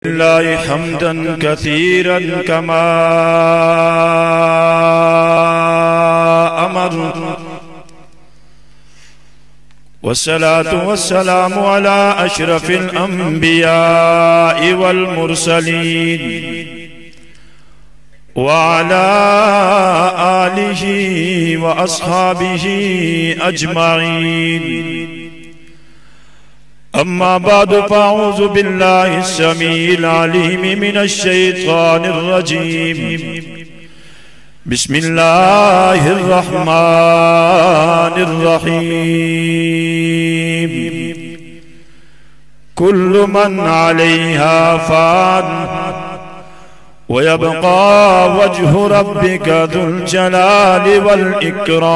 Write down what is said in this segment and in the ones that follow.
لله حمدا كثيرا كما أمر والصلاة والسلام على أشرف الأنبياء والمرسلين وعلى آله وأصحابه أجمعين. أما بعد فأعوذ بالله السميع العليم من الشيطان الرجيم. بسم الله الرحمن الرحيم. كل من عليها فان ويبقى وجه ربك ذو الجلال والإكرام.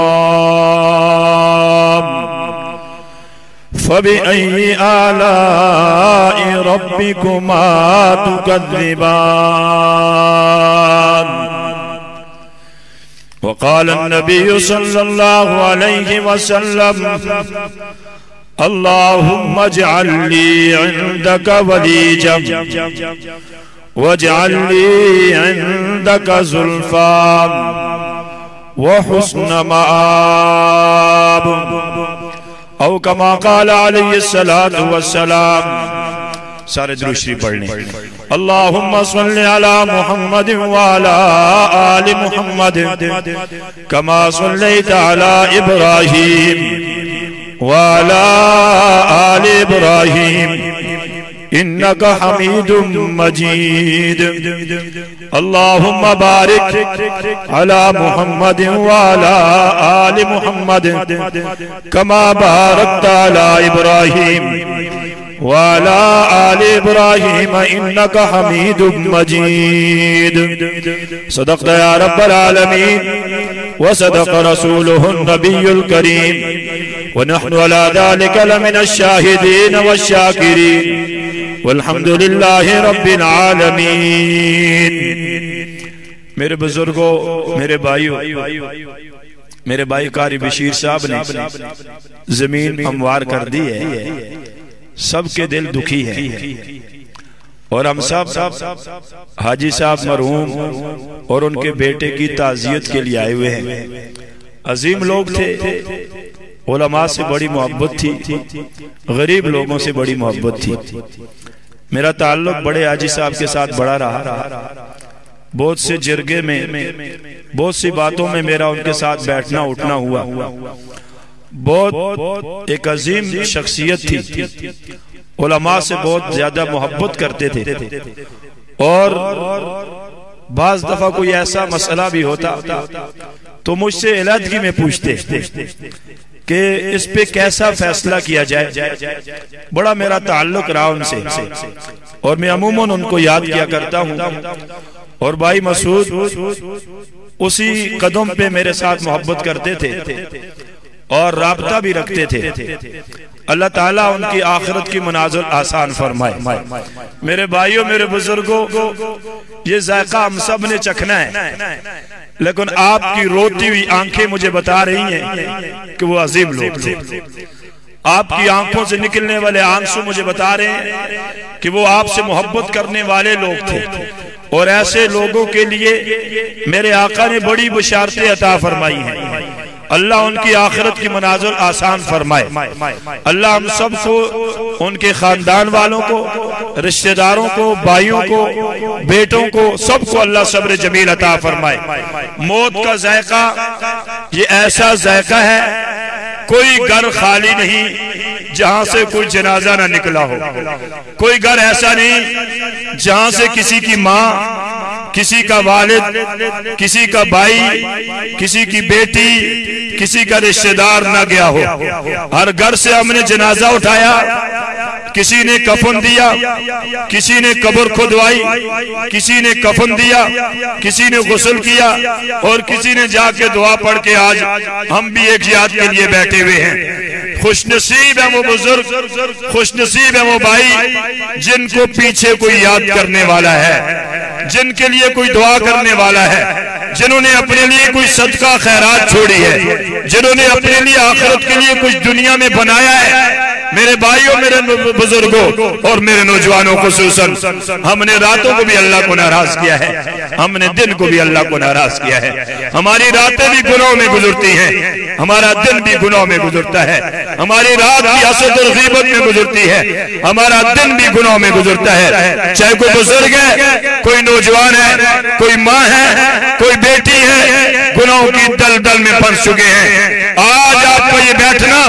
فبأي آلاء ربكما تكذبان. وقال النبي صلى الله عليه وسلم: اللهم اجعل لي عندك وليجا واجعل لي عندك زلفى وحسن مآب، او کما قال علیہ الصلاة والسلام. سارے درود شریف پڑھنے. اللہم صلی علی محمد وعلی آل محمد کما صلیت علی ابراہیم وعلی آل ابراہیم انک حمید مجید. اللہم بارک علی محمد وعلی آل محمد کما بارکت علی ابراہیم وعلى آل إبراهيم إنك حميد مجيد. صدقت يا رب العالمين وصدق رسوله النبي الكريم ونحن على ذلك لمن الشاهدين والشاكرين والحمد لله رب العالمين. میرے بزرگوں، میرے بھائیوں، میرے بھائی قاری بشیر صاحب نے زمین ہموار کر دی ہے. سب کے دل دکھی ہیں اور ہم سب حاجی صاحب مرحوم اور ان کے بیٹے کی تعزیت کے لیے آئے ہوئے ہیں. عظیم لوگ تھے، علماء سے بڑی محبت تھی، غریب لوگوں سے بڑی محبت تھی. میرا تعلق بڑے حاجی صاحب کے ساتھ بڑا رہا. بہت سے جرگے میں، بہت سی باتوں میں میرا ان کے ساتھ بیٹھنا اٹھنا ہوا. بہت ایک عظیم شخصیت تھی، علماء سے بہت زیادہ محبت کرتے تھے. اور بعض دفعہ کوئی ایسا مسئلہ بھی ہوتا تو مجھ سے علیحدگی میں پوچھتے کہ اس پہ کیسا فیصلہ کیا جائے. بڑا میرا تعلق رہا ان سے اور میں عموماً ان کو یاد کیا کرتا ہوں. اور بھائی مسعود اسی قدم پہ میرے ساتھ محبت کرتے تھے اور رابطہ بھی رکھتے تھے. اللہ تعالیٰ ان کی آخرت کی منازل آسان فرمائے. میرے بھائیوں، میرے بزرگوں، یہ ذائقہ ہم سب نے چکھنا ہے، لیکن آپ کی روتی ہوئی آنکھیں مجھے بتا رہی ہیں کہ وہ عظیم لوگ تھے. آپ کی آنکھوں سے نکلنے والے آنسو مجھے بتا رہے ہیں کہ وہ آپ سے محبت کرنے والے لوگ تھے. اور ایسے لوگوں کے لیے میرے آقا نے بڑی بشارتیں عطا فرمائی ہیں. اللہ ان کی آخرت کی منازل آسان فرمائے. اللہ ہم سب کو، ان کے خاندان والوں کو، رشتہ داروں کو، بھائیوں کو، بیٹوں کو، سب کو اللہ صبر جمیل عطا فرمائے. موت کا ذائقہ یہ ایسا ذائقہ ہے، کوئی گھر خالی نہیں جہاں سے کوئی جنازہ نہ نکلا ہو. کوئی گھر ایسا نہیں جہاں سے کسی کی ماں، کسی کا والد، کسی کا بھائی، کسی کی بیٹی، کسی کا رشتہ دار نہ گیا ہو. ہر گھر سے ہم نے جنازہ اٹھایا، کسی نے کفن دیا، کسی نے قبر کھدوائی، کسی نے کفن دیا، کسی نے غسل کیا، اور کسی نے جا کے دعا پڑھ کے آج ہم بھی ایک یاد کے لیے بیٹھے ہوئے ہیں. خوش نصیب ہے وہ بزرگ، خوش نصیب ہے وہ بھائی جن کو پیچھے کوئی یاد کرنے والا ہے، جن کے لیے کوئی دعا کرنے والا ہے، جنہوں نے اپنے لیے کوئی صدقہ خیرات چھوڑی ہے، جنہوں نے اپنے لیے آخرت کے لیے کچھ دنیا میں بنایا ہے. میرے بھائیوں، میرے بزرگوں اور میرے نوجوانوں خصوصاً، ہم نے راتوں کو بھی اللہ کو ناراض کیا ہے، ہم نے دن کو بھی اللہ کو ناراض کیا ہے۔ ہماری راتیں بھی گناہوں میں گزرتی ہیں، ہمارا دن بھی گناہوں میں گزرتا ہے، ہماری رات بھی حسد اور غیبت میں گزرتی ہے، ہمارا دن بھی گناہوں میں گزرتا ہے۔ چاہے کوئی بزرگ ہے، کوئی نوجوان ہے، کوئی ماں ہے، کوئی بیٹی ہے، گناہوں کی دلدل میں پھنس چکے ہیں۔ آج آپ کا یہ بیٹھنا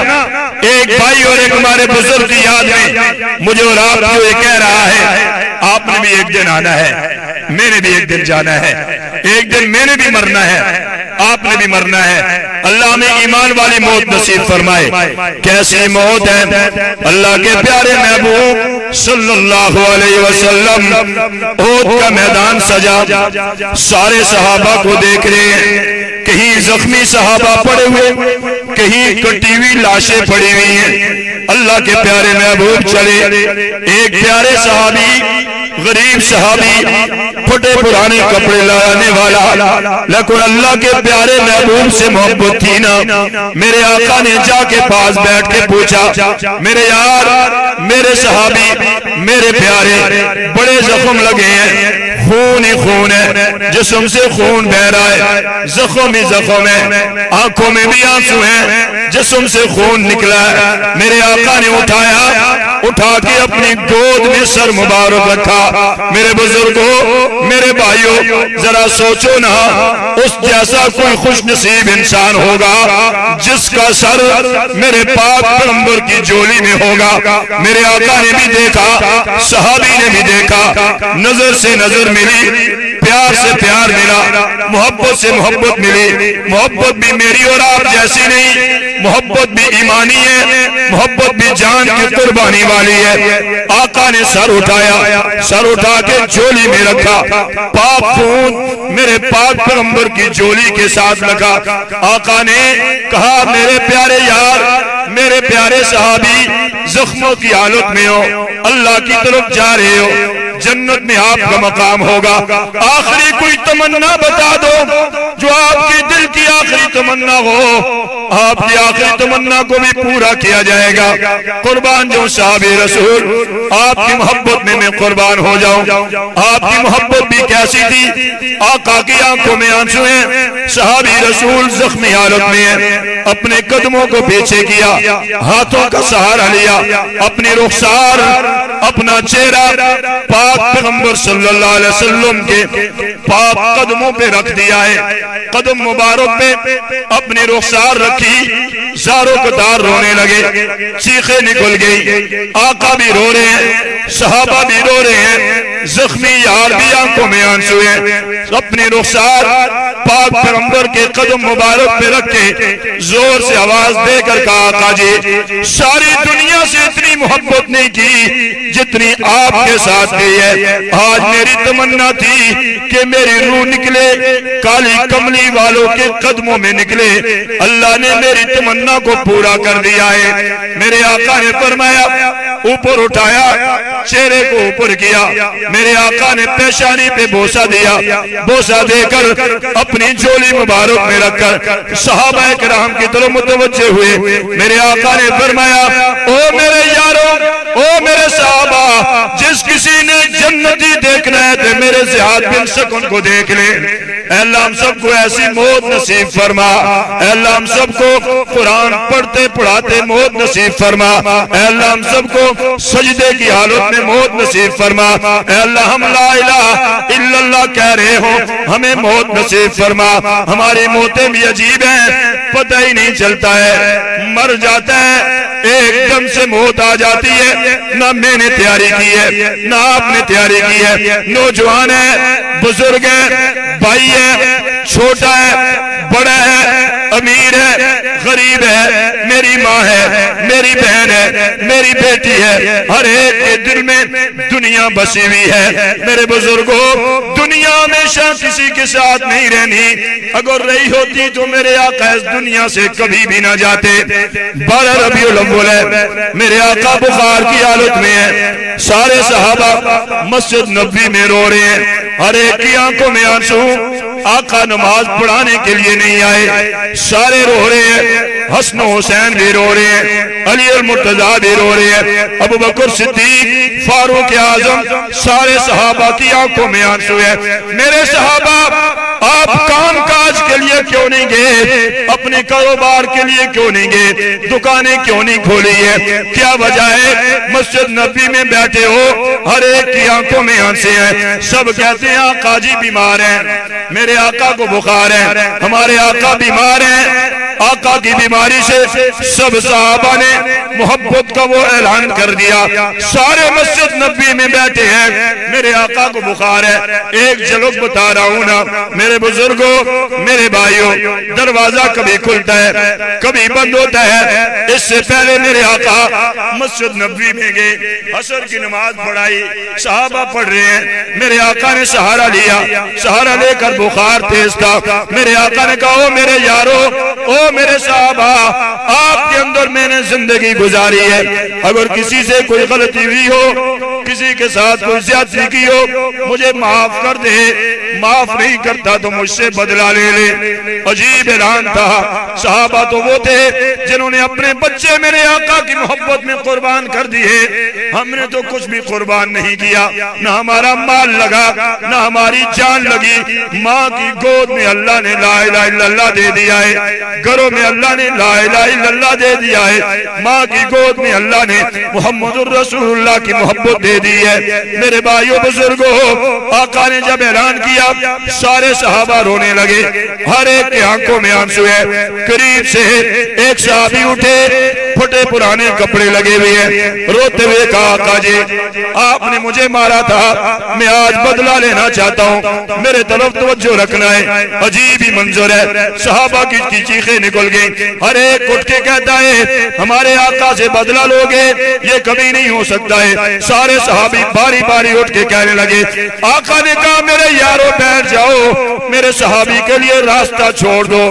ایک بھائی اور ایک ہمارے بزرگ کی یاد میں مجھے اور آپ کو یہ کہہ رہا ہے، آپ نے بھی ایک دن آنا ہے، میں نے بھی ایک دن جانا ہے، ایک دن میں نے بھی مرنا ہے، آپ نے بھی مرنا ہے۔ اللہ ہمیں ایمان والی موت نصیب فرمائے۔ کیسی موت ہے؟ اللہ کے پیارے محبوب صلی اللہ علیہ وسلم احد کا میدان سجا، سارے صحابہ کو دیکھ رہے ہیں، کہیں زخمی صحابہ پڑے ہوئے، کہیں کٹی ہوئی لاشیں پڑی ہوئی ہیں۔ اللہ کے پیارے محبوب چلے، ایک پیارے صحابی، غریب صحابی، پھٹے پرانے کپڑے لانے والا، لیکن اللہ کے پیارے محبوب سے محبت تھی نا، میرے آقا نے جا کے پاس بیٹھ کے پوچھا، میرے یار، میرے صحابی، میرے پیارے، بڑے زخم لگے ہیں، خون ہی خون ہے، جسم سے خون بہ رہا ہے، زخم ہی زخم ہے، آنکھوں میں بھی آنسو ہیں، جسم سے خون نکلا ہے۔ میرے آقا نے اٹھا کے اپنی گود میں سر مبارک رکھا۔ میرے بزرگوں، میرے بھائیوں، ذرا سوچو نا، اس جیسا کوئی خوش نصیب انسان ہوگا جس کا سر میرے پاک پیغمبر کی جولی میں ہوگا۔ میرے آقا نے بھی دیکھا، صحابی نے بھی دیکھا، نظر سے نظر ملی، پیار سے پیار ملا، محبت سے محبت ملی۔ محبت بھی میری اور آپ جیسی نہیں، محبت بھی ایمانی ہے، محبت بھی جان کی قربانی والی ہے۔ آقا نے سر اٹھایا، سر اٹھا کے جولی میں رکھا، پاک خون میرے پاک پیغمبر کی جولی کے ساتھ رکھا۔ آقا نے کہا، میرے پیارے یار، میرے پیارے صحابی، زخموں کی حالت میں ہو، اللہ کی طرف جا رہے ہو، جنت میں آپ کا مقام ہوگا۔ آخری کوئی تمنا بتا دو جو آپ کی دل کی آخری تمنا ہو، آپ کی آخری تمنا کو بھی پورا کیا جائے گا۔ قربان جو صحابی رسول، آپ کی محبت میں قربان ہو جاؤں۔ آپ کی محبت بھی کیسی تھی؟ آقا کی آنکھوں میں آنسو ہیں، صحابی رسول زخمی حالت میں ہیں، اپنے قدموں کو پیچھے کیا، ہاتھوں کا سہارا لیا، اپنی رخسار، اپنا چہرہ پاک پیغمبر صلی اللہ علیہ وسلم کے پاک قدموں پہ رکھ دیا ہے۔ قدم مبارک پہ اپنی رخسار رکھی، زاروں قطار رونے لگے، چیخیں نکل گئی، آقا بھی رو رہے ہیں، صحابہ بھی رو رہے ہیں، زخمی یار بھی آنکھوں میں آنسو ہیں۔ اپنی رخسار پاک پیغمبر کے قدم مبارک پہ رکھ کے زور سے آواز دے کر کہا، آقا جی، ساری دنیا سے اتنی محبت نہیں کی جتنی آپ کے ساتھ کی ہے۔ آج میری تمنا تھی کہ میری روح نکلے کالی کملی والوں کے قدموں میں نکلے، اللہ نے میری تمنا کو پورا کر دیا ہے۔ میرے آقا نے فرمایا، اوپر اٹھایا، چہرے کو اوپر کیا، میرے آقا نے پیشانی پہ بوسہ دیا، بوسہ دے کر اپنی جولی مبارک میں رکھ کر صحابہ کرام کی طرف متوجہ ہوئے۔ میرے آقا نے فرمایا، او میرے یاروں، او میرے صحابہ، جس کسی نے جنتی دیکھنا ہے تو میرے زیاد بن سکن کو دیکھ لے۔ اے اللہ ہم سب کو ایسی موت نصیب فرما، اے اللہ ہم سب کو قرآن پڑھتے پڑھاتے موت نصیب فرما، اے اللہ ہم سب کو سجدے کی حالت میں موت نصیب فرما، اے اللہ ہم لا الہ الا اللہ کہہ رہے ہوں، ہمیں موت نصیب فرما۔ ہماری موتیں بھی عجیب ہیں، پتہ ہی نہیں چلتا ہے، مر جاتا ہے، ایک دم سے موت آ جاتی ہے، نہ میں نے تیاری کی ہے، نہ آپ نے تیاری کی ہے۔ نوجوان ہے، بزرگ ہے، بھائی ہے، چھوٹا ہے، بڑا ہے، امیر ہے، غریب ہے، میری ماں ہے، میری بہن ہے، میری بیٹی ہے، ہر ایک کے دل میں دنیا بسی ہوئی ہے۔ میرے بزرگوں، دنیا ہمیشہ کسی کے ساتھ نہیں رہنی، اگر رہی ہوتی تو میرے آقا اس دنیا سے کبھی بھی نہ جاتے۔ 12 ربیع الاول ہے، میرے آقا بخار کی حالت میں ہے، سارے صحابہ مسجد نبوی میں رو رہے ہیں، ہر ایک کی آنکھوں میں آنسو، آقا نماز پڑھانے کے لیے نہیں آئے، سارے رو رہے ہیں، حسن و حسین بھی رو رہے ہیں، علی المرتضیٰ بھی رو رہے ہیں، ابو بکر صدیق، فاروق اعظم، سارے صحابہ کی آنکھوں میں آنسو ہے۔ میرے صحابہ آپ کام کاج کے لیے کیوں نہیں گئے؟ اپنے کاروبار کے لیے کیوں نہیں گئے؟ دکانیں کیوں نہیں کھولی ہے؟ کیا وجہ ہے؟ مسجد نبی میں بیٹھے ہو، ہر ایک کی آنکھوں میں آنسے ہیں، سب کہتے ہیں آقا جی بیمار ہیں، میرے آقا کو بخار ہے، ہمارے آقا بیمار ہیں۔ آقا کی بیماری سے سب صحابہ نے محبت کا وہ اعلان کر دیا، سارے مسجد نبی میں بیٹھے ہیں، میرے آقا کو بخار ہے۔ ایک جھلک بتا رہا ہوں نا میرے بزرگوں، میرے بھائیوں، دروازہ کبھی کھلتا ہے کبھی بند ہوتا ہے۔ اس سے پہلے میرے آقا مسجد نبی میں گئے، عصر کی نماز پڑھائی، صحابہ پڑھ رہے ہیں، میرے آقا نے سہارا لیا، سہارا لے کر بخار تیز تھا، میرے آقا نے کہا او میرے یارو، او میرے صحابہ، آپ کے اندر میں نے زندگی گزاری ہے، اگر کسی سے کوئی غلطی ہوئی ہو، کسی کے ساتھ کوئی زیادتی کی ہو، مجھے معاف کر دے، معاف نہیں کرتا تو مجھ سے بدلہ لے لے۔ عجیب اعلان تھا۔ صحابہ تو وہ تھے جنہوں نے اپنے بچے میرے آقا کی محبت میں قربان کر دیے، ہم نے تو کچھ بھی قربان نہیں کیا، نہ ہمارا مال لگا نہ ہماری جان لگی۔ ماں کی گود میں اللہ نے لا الہ الا اللہ دے دیا ہے، گھروں میں اللہ نے لا الہ الا اللہ دے دیا ہے، ماں کی گود میں اللہ نے محمد الرسول اللہ کی محبت دے دی ہے۔ میرے بھائیوں بزرگوں، آقا نے جب اعلان کیا سارے صحابہ رونے لگے، ہر ایک کے آنکھوں میں آنسو ہے۔ قریب سے ایک صحابی اٹھے، پھٹے پرانے کپڑے لگے ہوئے ہیں، روتے ہوئے کہا آقا جی آپ نے مجھے مارا تھا، میں آج بدلہ لینا چاہتا ہوں، میرے طرف توجہ رکھنا ہے۔ عجیب ہی منظر ہے، صحابہ کی چیخیں نکل گئی، ہر ایک اٹھ کے کہتا ہے ہمارے آقا سے بدلہ لوگے، یہ کبھی نہیں ہو سکتا ہے۔ سارے صحابی باری باری اٹھ کے کہنے لگے، آقا نے کہا میرے یارو بیٹھ جاؤ، میرے صحابی کے لیے راستہ چھوڑ دو۔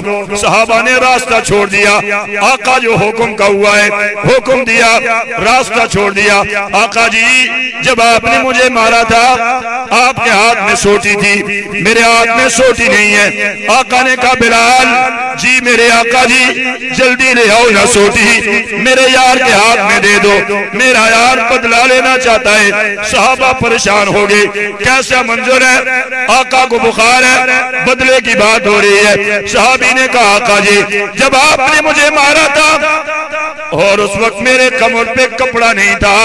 صحابہ نے راستہ چھوڑ دیا، آقا جو حکم کا ہوا ہے حکم دیا، راستہ چھوڑ دیا۔ آقا جی جب آپ نے مجھے مارا تھا آپ کے ہاتھ میں سوٹی تھی، میرے ہاتھ میں سوٹی نہیں ہے۔ آقا نے کہا بلال جی میرے آقا جی جلدی لے آؤ نہ سوٹی، میرے یار کے ہاتھ میں دے دو، میرا یار بدلہ لینا چاہتا ہے۔ صحابہ پریشان ہو گئے، کیسا منظر ہے، آقا کو بخار ہے، بدلے کی بات ہو رہی ہے۔ صحابی نے کہا آقا جی جب آپ نے مجھے مارا تھا اور اس وقت میرے کمر پہ کپڑا نہیں تھا،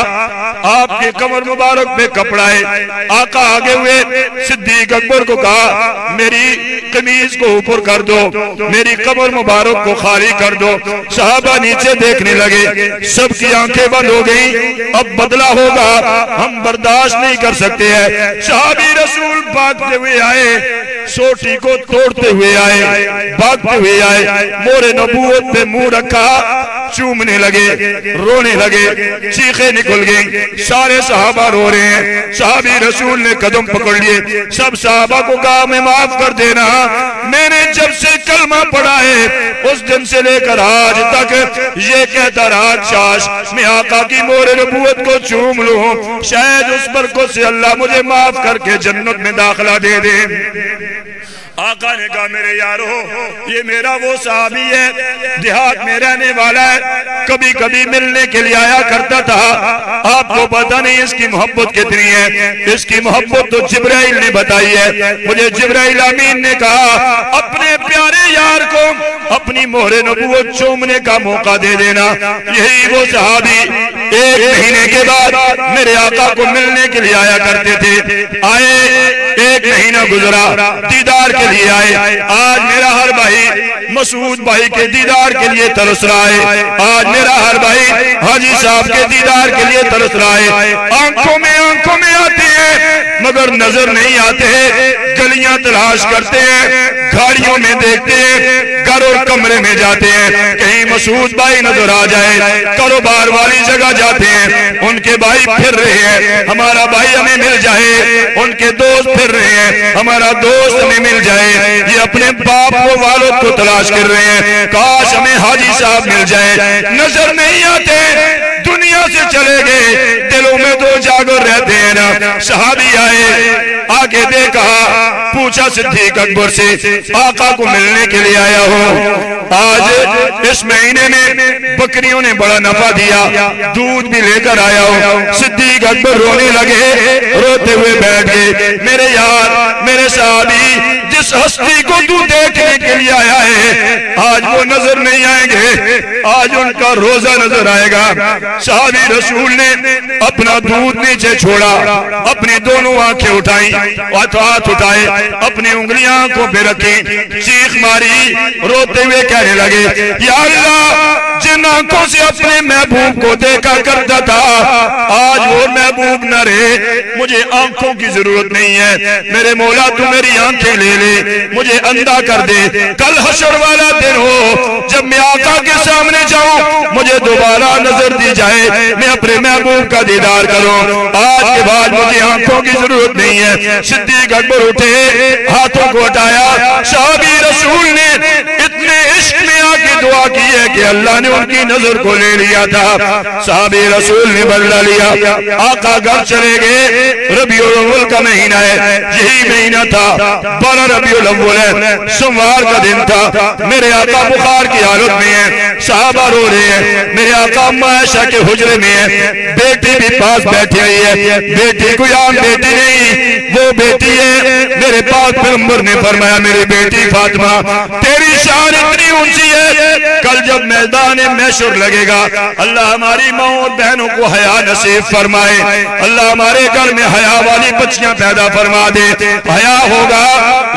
آپ کے کمر مبارک پہ کپڑا ہے۔ آقا آگے ہوئے، صدیق اکبر کو کہا میری قمیض کو اوپر کر دو، میری کمر مبارک کو خالی کر دو۔ صحابہ نیچے دیکھنے لگے، سب کی آنکھیں بند ہو گئیں، اب بدلہ ہوگا ہم برداشت نہیں کر سکتے ہیں۔ صحابی رسول بھاگتے ہوئے آئے، سوٹی کو توڑتے ہوئے آئے، بھاگتے ہوئے آئے، مور نبوت پہ منہ رکھا، چومنے لگے، رونے لگے، چیخیں نکل گئیں، سارے صحابہ رو رہے ہیں۔ صحابی رسول نے قدم پکڑ لیے، سب صحابہ کو کہا میں معاف کر دینا، میں نے جب سے کلمہ پڑھا ہے اس دن سے لے کر آج تک یہ کہتا رہا کاش میں آقا کی مور نبوت کو چوم لوں، شاید اس برکت سے اللہ مجھے معاف کر کے جنت میں داخلہ دے دے۔ آقا نے کہا میرے یارو یہ میرا وہ صحابی ہے، دیہات میں رہنے والا ہے، کبھی کبھی ملنے کے لیے آیا کرتا تھا، آپ کو پتہ نہیں اس کی محبت کتنی ہے، اس کی محبت تو جبرائیل نے بتائی ہے، مجھے جبرائیل امین نے کہا اپنے پیارے یار کو اپنی مہر نبوت چومنے کا موقع دے دینا۔ یہی وہ صحابی ایک مہینے کے بعد میرے آقا کو ملنے کے لیے آیا کرتے تھے، آئے ایک مہینہ گزرا، دیدار کے لیے آئے۔ آج میرا ہر بھائی مسعود بھائی کے دیدار کے لیے ترس رہا ہے، آج میرا ہر بھائی حاجی صاحب کے دیدار کے لیے ترس رہا ہے۔ آنکھوں میں آتے ہیں مگر نظر نہیں آتے، گلیاں تلاش کرتے ہیں، گاڑیوں میں دیکھتے ہیں، گھر اور کمرے میں جاتے ہیں کہیں مسعود بھائی نظر آ جائے، کاروبار والی جگہ جاتے ہیں ان کے بھائی پھر رہے ہیں ہمارا بھائی ہمیں مل جائے، ان کے دوست پھر رہے ہیں ہمارا دوست ہمیں مل جائے، یہ اپنے باپ کو والد کو تلاش کر رہے ہیں کاش ہمیں حاجی صاحب مل جائے، نظر نہیں آتے، دنیا سے چلے گئے، دلوں میں تو جاگر رہتے ہیں نا۔ صحابی آئے، آگے دیکھا پوچھا صدیق اکبر سے آقا کو ملنے کے لیے آیا ہوں، آج اس مہینے میں بکریوں نے بڑا نفع دیا، دودھ بھی لے کر آیا ہوں۔ صدیق اکبر رونے لگے، روتے ہوئے بیٹھ گئے، میرے یار، میرے صحابی، جس ہستی کو تو دیکھنے کے لیے آیا ہے آج وہ نظر نہیں آئیں گے، آج ان کا روزہ نظر آئے گا۔ صحابی رسول نے اپنا دودھ نیچے چھوڑا، اپنی دونوں آنکھیں اٹھائیں، ہاتھ اٹھائے، اپنی انگلیاں آنکھوں پہ رکھیں، چیخ ماری، روتے ہوئے کہنے لگے، یا اللہ، جن آنکھوں سے اپنے محبوب کو دیکھا کرتا تھا آج وہ محبوب نہ رہے، مجھے آنکھوں کی ضرورت نہیں ہے، میرے مولا تو میری آنکھیں لے لے، مجھے اندھا کر دے، کل حشر والا دن ہو جب میں آقا کے سامنے جاؤں مجھے دوبارہ نظر دی جائے، میں اپنے محبوب کا دیدار کروں، آج کے بعد مجھے آنکھوں کی ضرورت نہیں ہے۔ صدیق اکبر اٹھے، ہاتھوں کو ہٹایا، صحابی رسول نے اتنے عشق میں آگے دعا کی ہے کہ اللہ نے ان کی نظر کو لے لیا تھا۔ صحابی رسول نے بدلہ لیا، آقا گھر چلے گئے، ربیع الاول کا مہینہ ہے، یہی مہینہ تھا، 12 ربیع الاول ہے، سوموار کا دن تھا، میرے آقا بخار کی حالت میں ہیں، صحابہ رو رہے ہیں، میرے آقا اما عائشہ کے حجرے میں ہیں، بیٹی بھی پاس بیٹھی ہوئی ہے، بیٹی کوئی عام بیٹی نہیں، وہ بیٹی ہے، میرے پاک پیغمبر نے فرمایا میری بیٹی فاطمہ تیری شان اتنی اونچی ہے، کل جب میدان محشر لگے گا اللہ ہماری ماں اور بہنوں کو حیا نصیب فرمائے، اللہ ہمارے گھر میں حیا والی بچیاں پیدا فرما دے، حیا ہوگا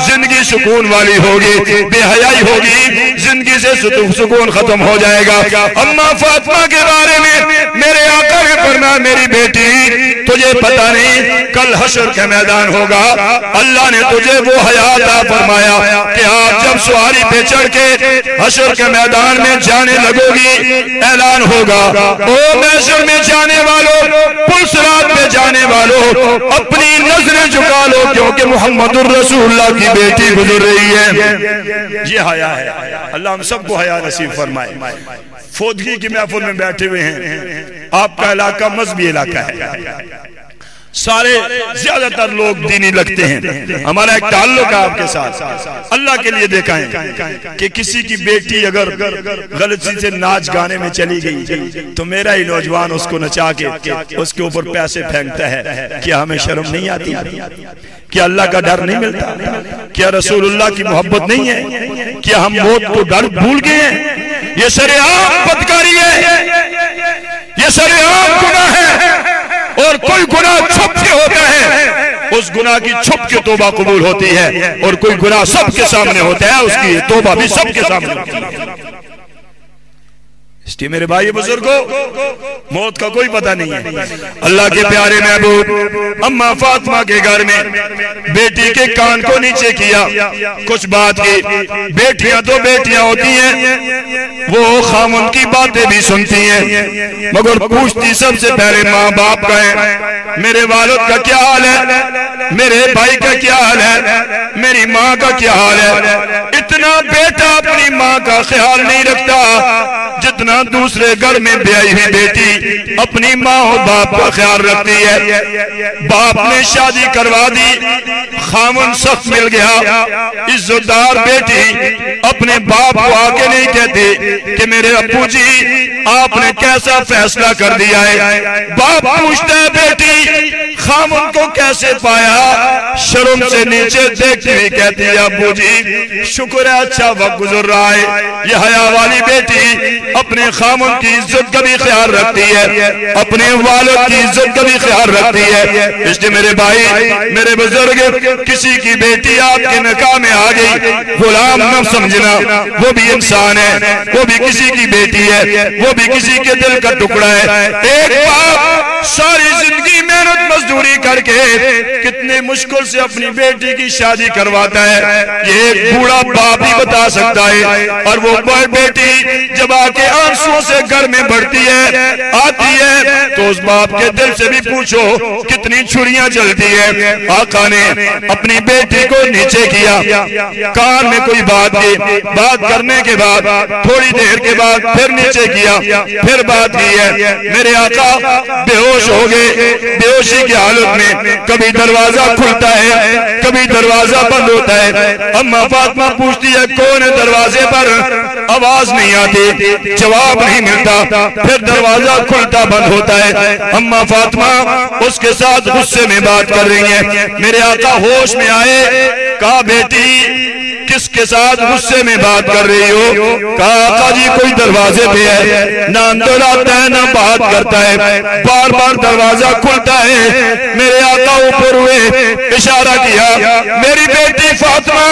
زندگی سکون والی ہوگی، بے حیائی ہوگی زندگی سے سکون ختم ہو جائے گا۔ اماں فاطمہ کے بارے میں میرے آقا نے فرمایا میری بیٹی تجھے پتہ نہیں کل حشر کا میدان ہوگا، اللہ نے تجھے وہ حیا عطا فرمایا کہ آپ جب سواری پہ چڑھ کے حشر کے میدان میں جانے لگو گی اعلان ہوگا، او محشر میں جانے والوں، پل صراط پہ جانے والوں، اپنی نظریں جھکا لو کیونکہ محمد الرسول اللہ کی بیٹی گزر رہی ہے۔ یہ حیا ہے، اللہ ہم سب کو حیا نصیب فرمائے۔ فوتگی کی محفل میں بیٹھے ہوئے ہیں، آپ کا علاقہ مذہبی علاقہ ہے، سارے زیادہ تر لوگ دینی لگتے ہیں، ہمارا ایک تعلق ہے آپ کے ساتھ، اللہ کے لیے دیکھائیں کہ کسی کی بیٹی اگر غلطی سے ناچ گانے میں چلی گئی تو میرا ہی نوجوان اس کو نچا کے اس کے اوپر پیسے پھینکتا ہے، کیا ہمیں شرم نہیں آتی؟ کیا اللہ کا ڈر نہیں ملتا؟ کیا رسول اللہ کی محبت نہیں ہے؟ کیا ہم موت کو ڈر بھول گئے ہیں؟ یہ شرعام بدکاری ہے، یہ شرعام گناہ ہے، اور کوئی گناہ چھپ کے ہوتا ہے اس گناہ کی چھپ کے توبہ قبول ہوتی ہے، اور کوئی گناہ سب کے سامنے ہوتا ہے اس کی توبہ بھی سب کے سامنے ہوتی ہے۔ اس لیے میرے بھائی بزرگوں موت کا کوئی پتہ نہیں ہے۔ اللہ کے پیارے محبوب اماں فاطمہ کے گھر میں بیٹی کے کان کو نیچے کیا، کچھ بات کی، بیٹیاں تو بیٹیاں ہوتی ہیں، وہ خامن کی باتیں بھی سنتی ہیں مگر پوچھتی سب سے پہلے ماں باپ کا ہے، میرے والد کا کیا حال ہے، میرے بھائی کا کیا حال ہے، میری ماں کا کیا حال ہے۔ اتنا بیٹا اپنی ماں کا خیال نہیں رکھتا جتنا دوسرے گھر میں بیائی ہوئی بیٹی اپنی ماں اور باپ کا خیال رکھتی ہے۔ باپ نے شادی کروا دی، خامن سخت مل گیا، عزتدار بیٹی اپنے باپ کو آگے نہیں کہتی کہ میرے ابو جی آپ نے کیسا فیصلہ کر دیا ہے، باپ پوچھتا ہے بیٹی خامن کو کیسے پایا، شرم سے نیچے دیکھتی ہوئی کہتی ہے ابو جی شکر ہے اچھا وقت گزر رہا ہے۔ یہ حیا والی بیٹی اپنے خامن کی عزت کا بھی خیال رکھتی ہے، اپنے والد کی عزت کا بھی خیال رکھتی ہے۔ اس لیے میرے بھائی میرے بزرگ کسی کی بیٹی آپ کے نکاح میں آ گئی غلام نہ سمجھنا، وہ بھی انسان ہے، وہ بھی کسی کی بیٹی ہے، وہ بھی کسی کے دل کا ٹکڑا ہے۔ ایک باپ ساری زندگی محنت مزدوری کر کے کتنے مشکل سے اپنی بیٹی کی شادی کرواتا ہے، یہ ایک بوڑھا باپ ہی بتا سکتا ہے۔ اور وہ بیٹی جب آ کے آنسوں سے گھر میں بڑھتی ہے آتی ہے تو اس باپ کے دل سے بھی پوچھو کتنی چھریاں چلتی ہے۔ آقا نے اپنی بیٹی کو نیچے کیا، کان میں کوئی بات کی، بات کرنے کے بعد تھوڑی دیر کے بعد پھر نیچے کیا، پھر بات کی ہے۔ میرے آقا بے ہوش ہو گئے، بے ہوشی کی حالت میں کبھی دروازہ کھلتا ہے کبھی دروازہ بند ہوتا ہے. اما فاطمہ پوچھتی ہے کون ہے دروازے پر؟ آواز نہیں آتی، جواب نہیں ملتا، پھر دروازہ کھلتا بند ہوتا ہے. اما فاطمہ اس کے ساتھ غصے میں بات کر رہی ہیں. میرے آقا ہوش میں آئے، کہا بیٹی کس کے ساتھ غصے میں بات کر رہی ہو؟ کہا آقا جی کوئی دروازے پہ ہے، نہ اندر آتا ہے نہ بات کرتا ہے، بار بار دروازہ کھلتا ہے. میرے آقا اوپر ہوئے، اشارہ کیا میری بیٹی فاطمہ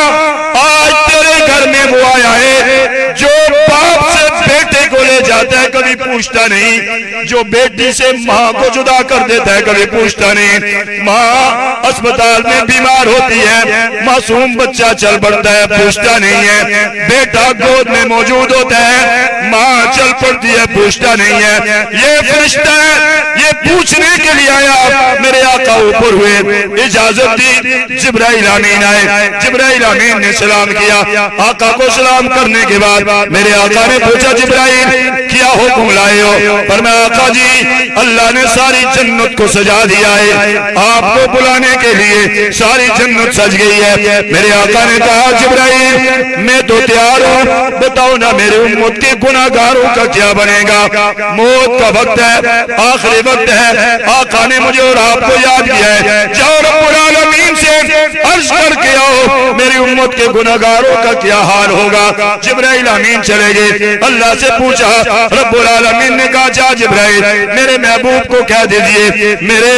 آج تیرے گھر میں وہ آیا ہے جو باپ سے بیٹے کو لے جاتا ہے کبھی پوچھتا نہیں، جو بیٹی سے ماں کو جدا کر دیتا ہے کبھی پوچھتا نہیں. ماں اسپتال میں بیمار ہوتی ہے، معصوم بچہ چل پڑتا ہے پوچھتا نہیں ہے. بیٹا گود میں موجود ہوتا ہے، ماں چل پڑتی ہے پوچھتا نہیں ہے. یہ فرشتہ ہے، یہ پوچھنے کے لیے آیا. میرے آقا اوپر ہوئے، اجازت دی، جبرائیل امین آئے. جبرائیل امین نے سلام کیا. آقا کو سلام کرنے کے بعد میرے آقا نے پوچھا جبرائیل کیا حکم لائے ہو؟ فرمایا آقا جی اللہ نے ساری جنت کو سجا دیا ہے، آپ کو بلانے کے لیے ساری جنت سج گئی ہے. میرے آقا نے کہا جبرائیل میں تو تیار ہوں، بتاؤ نا میرے امت کے گناہگاروں کا کیا بنے گا؟ موت کا وقت ہے، آخری وقت ہے. آقا نے مجھے اور آپ کو یاد کیا ہے، جاؤ رب العالمین سے عرض کر کے آؤ میری امت کے گناہگاروں کا کیا حال ہوگا. جبرائیل امین چلے گئے، اللہ سے پوچھا. رب العالمین نے کہا جا جبرائیل میرے محبوب کو کہہ دیجئے میرے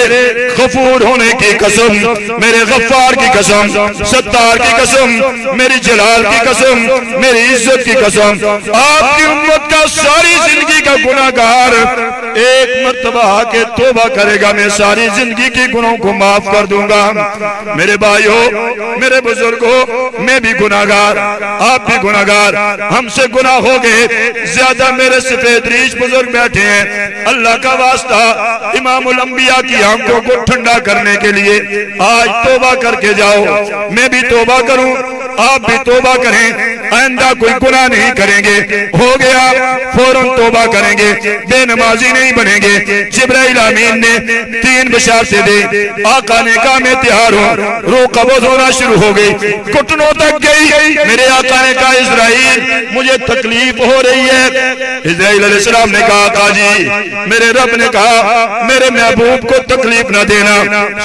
غفور ہونے کی قسم، میرے غفار کی قسم، ستار کی قسم، میری جلال کی قسم، میری عزت کی قسم، آپ کی امت کا ساری زندگی کا گناہگار ایک مرتبہ آ کے توبہ کرے گا میں ساری زندگی کی گناہوں کو معاف کر دوں گا. میرے بھائیو، میرے بزرگوں، میں بھی گناہگار، آپ بھی گناہگار، ہم سے گناہ ہو گئے زیادہ. میرے سفید ریش بزرگ بیٹھے ہیں، اللہ کا واسطہ امام الانبیاء کی آنکھوں کو ٹھنڈا کرنے کے لیے آج توبہ کر کے جاؤ. میں بھی توبہ کروں، آپ بھی توبہ کریں، آئندہ کوئی گناہ نہیں کریں گے. ہو گیا فوراً توبہ کریں گے، بے نمازی نہیں بنیں گے. جبرائیل امین نے 3 بشارتیں دی. آقا نے کہا میں تیار ہوں. روح قبض ہونا شروع ہو گئی، گھٹنوں تک گئی. میرے آقا نے کہا اسرائیل مجھے تکلیف ہو رہی ہے. اسرائیل علیہ السلام نے کہا آقا جی میرے رب نے کہا میرے محبوب کو تکلیف نہ دینا.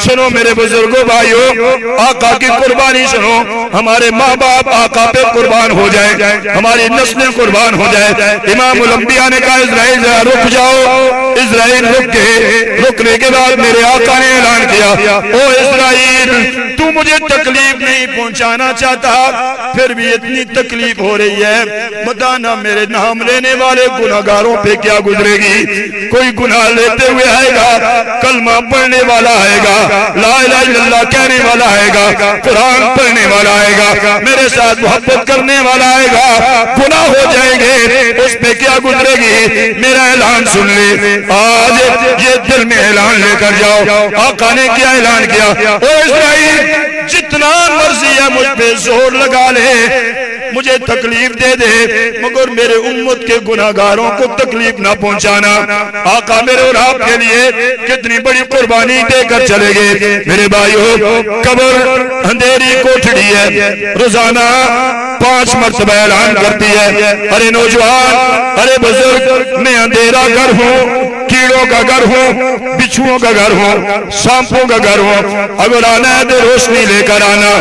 سنو میرے بزرگوں بھائیو، آقا کی قربانی سنو. ہمارے ماں باپ آقا پہ قربان ہو جائے، ہماری نسلیں قربان ہو جائے. امام الانبیاء نے کہا اسرائیل ذرا رک جاؤ. اسرائیل رک گئے. رکنے کے بعد میرے آقا نے اعلان کیا او اسرائیل تو مجھے تکلیف نہیں پہنچانا چاہتا، پھر بھی اتنی تکلیف ہو رہی ہے، بتانا میرے نام لینے والے گناہگاروں پہ کیا گزرے گی. کوئی گناہ لیتے ہوئے آئے گا، کلمہ پڑھنے والا آئے گا، لا الہ الا اللہ کہنے والا آئے گا، قرآن پڑھنے والا آئے گا، میرے ساتھ محبت کرنے والا آئے گا. گناہ ہو جائیں گے، اس پہ کیا گزرے گی؟ میرا اعلان سن لے، آج یہ دل میں اعلان لے کر جاؤ. آقا نے کیا اعلان کیا؟ او اسرائیل جتنا مرضی ہے مجھ پہ زور لگا لے، مجھے تکلیف دے دے، مگر میرے امت کے گناہگاروں کو تکلیف نہ پہنچانا. آقا میرے اور آپ کے لیے کتنی بڑی قربانی دے کر چلے گئے. میرے بھائیو قبر اندھیری کوٹھڑی ہے، روزانہ 5 مرتبہ اعلان کرتی ہے ارے نوجوان، ارے بزرگ میں اندھیرا گھر ہوں، کیڑوں کا گھر ہوں، بچھوؤں کا گھر ہوں، سانپوں کا گھر ہوں. اگر آنا ہے تو روشنی لے کر آنا.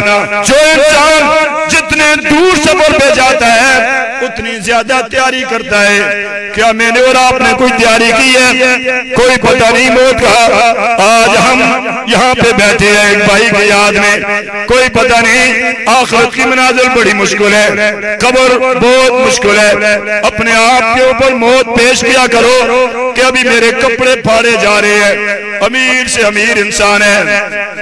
جو انسان جتنے دور سفر پہ جاتا ہے اتنی زیادہ تیاری کرتا ہے. کیا میں نے اور آپ نے کوئی تیاری کی ہے؟ کوئی پتہ نہیں موت کا. آج ہم یہاں پہ بیٹھے ہیں ایک بھائی کی یاد میں، کوئی پتہ نہیں. آخرت کی منازل بڑی مشکل ہے، قبر بہت مشکل ہے. اپنے آپ کے اوپر موت پیش کیا کرو کہ ابھی میرے کپڑے پھاڑے جا رہے ہیں. امیر سے امیر انسان ہے،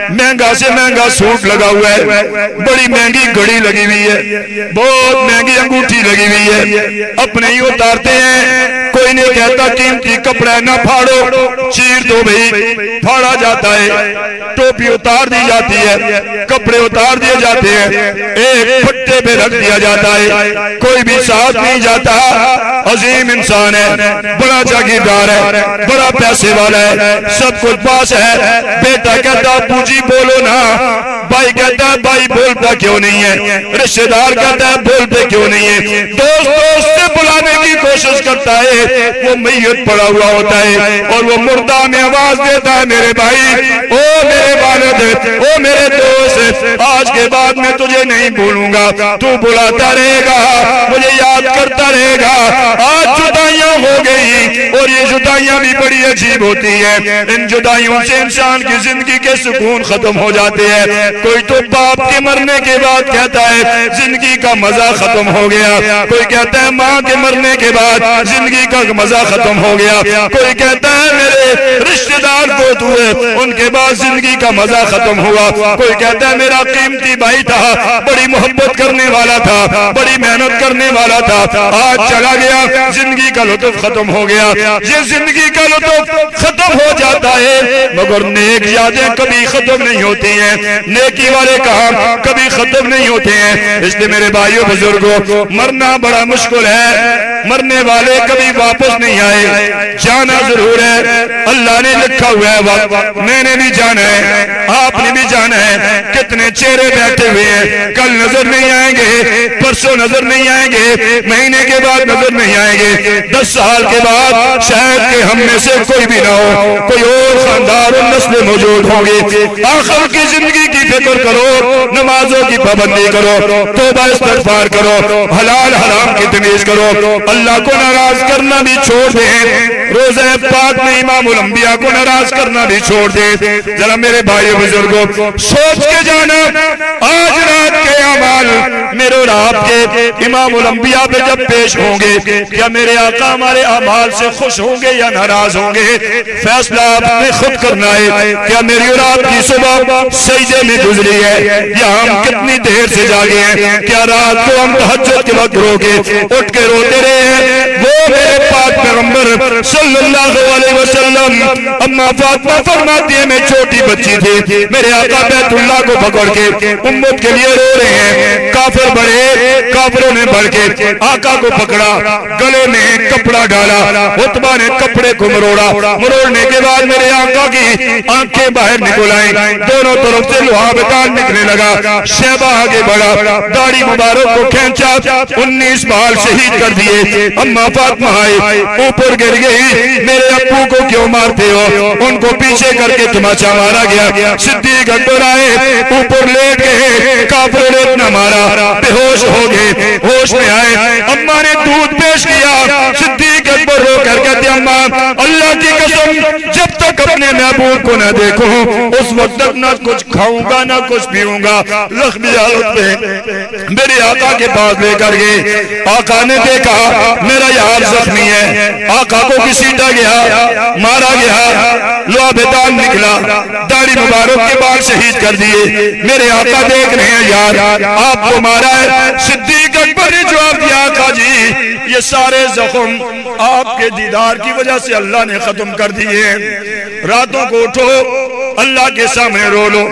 مہنگا سے مہنگا سوٹ لگا ہوا ہے، بڑی مہنگی گھڑی لگی ہوئی ہے، بہت مہنگی انگوٹھی لگی ہوئی ہے اپنے ہی اتارتے ہیں. کوئی نہیں کہتا قیمتی کپڑا نہ پھاڑو, چیر دو بھئی, پھاڑا جاتا ہے. ٹوپی اتار دی جاتی ہے, کپڑے اتار دیے جاتے ہیں, ایک پھٹے پہ رکھ دیا جاتا ہے. کوئی بھی ساتھ نہیں جاتا. عظیم انسان ہے, بڑا جاگیردار ہے, بڑا پیسے والا ہے, سب کچھ پاس ہے. بیٹا کہتا ابو جی بولو نا, بھائی کہتا ہے بھائی بولتا کیوں نہیں ہے, رشتہ دار کہتا ہے بولتے کیوں نہیں ہے, دوست دوست سے بلانے کی کوشش کرتا ہے, وہ میت پڑا ہوا ہوتا ہے اور وہ مردہ میں آواز دیتا ہے میرے بھائی, او میرے والد, او میرے دوست, آج کے بعد میں تجھے نہیں بھولوں گا, تو بلاتا رہے گا, مجھے یاد کرتا رہے گا. آج جدائیاں ہو گئی اور یہ جدائیاں بھی بڑی عجیب ہوتی ہیں. ان جدائیوں سے انسان کی زندگی کے سکون ختم ہو جاتے ہیں. کوئی تو باپ کے مرنے کے بعد کہتا ہے زندگی کا مزہ ختم ہو گیا, کوئی کہتا ہے ماں کے مرنے کے بعد زندگی کا مزہ ختم ہو گیا, کوئی کہتا ہے میرے رشتہ دار فوت ہوئے ان کے بعد زندگی کا مزہ ختم ہوا, کوئی کہتا ہے میرا قیمتی بھائی تھا, بڑی محبت کرنے والا تھا, بڑی محنت کرنے والا تھا, آج چلا گیا, زندگی کا لطف ختم ہو گیا. یہ زندگی کا لطف ختم ہو جاتا ہے مگر نیک یادیں کبھی ختم نہیں ہوتی ہیں, نیکی والے کام کبھی ختم نہیں ہوتے ہیں. اس لیے میرے بھائیوں بزرگوں, مرنا بڑا مشکل ہے, مرنے والے کبھی واپس نہیں آئے, جانا ضرور ہے. اللہ نے لکھا ہوا ہے وقت, میں نے بھی جانا ہے, آپ نے بھی جانا ہے. کتنے چہرے بیٹھے ہوئے ہیں, کل نظر نہیں آئیں گے, پرسوں نظر نہیں آئیں گے, مہینے کے بعد نظر نہیں آئیں گے, 10 سال کے بعد شاید کہ ہم میں سے کوئی بھی نہ ہو, کوئی اور خاندان اور نسل موجود ہوں گے. آخر کی زندگی کی فکر کرو, نمازوں کی پابندی کرو, توبہ استغفار کرو, حلال حرام کی تمیز کرو, اللہ کو ناراض کرنا بھی چھوڑ دیں, روزہ پاک میں امام الانبیاء کو ناراض کرنا بھی چھوڑ دیں. ذرا میرے بھائی بزرگوں سوچ کے جانا, آج رات کے اعمال میرے اور آپ کے امام الانبیاء پہ جب پیش ہوں گے, کیا میرے آقا ہمارے اعمال سے خوش ہوں گے یا ناراض ہوں گے؟ فیصلہ آپ نے خود کرنا ہے. کیا میری اور آپ کی صبح سجدے میں گزری ہے یا ہم کتنی دیر سے جاگے ہیں؟ کیا رات کو ہم تہجد کے وقت رو کے اٹھ کے روتے رہے ہیں؟ وہ میرے پاک پیغمبر صلی اللہ علیہ وسلم, اما فاطمہ فرماتی ہے میں چھوٹی بچی تھی, میرے آقا بیت اللہ کو پکڑ کے امت کے لیے رو رہے ہیں. کافر بڑھے, کافروں نے بڑھ کے آقا کو پکڑا, گلے میں کپڑا ڈالا, عتبہ نے کپڑے کو مروڑا, مروڑنے کے بعد میرے آقا کی آنکھیں باہر نکل آئیں, دونوں طرف سے لوہا بتان نکلنے لگا. شیبہ آگے بڑھا, داڑھی مبارک کو کھینچا, 19 بال شہید کر دیے. اما فاطمہ آئی, اوپر گر گئی, میرے ابو کو کیوں مارتے ہو؟ ان کو پیچھے کر کے تماچا مارا گیا. صدیق اکبر آئے, اوپر لیٹ گئے, کافروں نے اتنا مارا, بے ہوش ہو گئے, ہوش میں آئے, اماں نے دودھ پیش کیا. صدیق اکبر رو کر کہتے اماں اللہ کی قسم جب تک اپنے محبوب کو نہ دیکھوں اس وقت تک نہ کچھ کھاؤں گا نہ کچھ پیوں گا. زخمی حالت میں میرے آقا کے پاس لے کر گئے. آقا نے دیکھا میرا یار زخمی ہے, آقا کو گھسیٹا گیا, مارا گیا, لوہا بتان نکلا, داڑھی مبارک کے بال شہید کر دیے. میرے آقا دیکھ رہے ہیں یار آپ کو مارا ہے. صدیق اکبر نے جواب دیا آقا جی یہ سارے زخم آپ کے دیدار کی وجہ سے اللہ نے ختم کر دیے. راتوں کو اٹھو اللہ کے سامنے رو لو.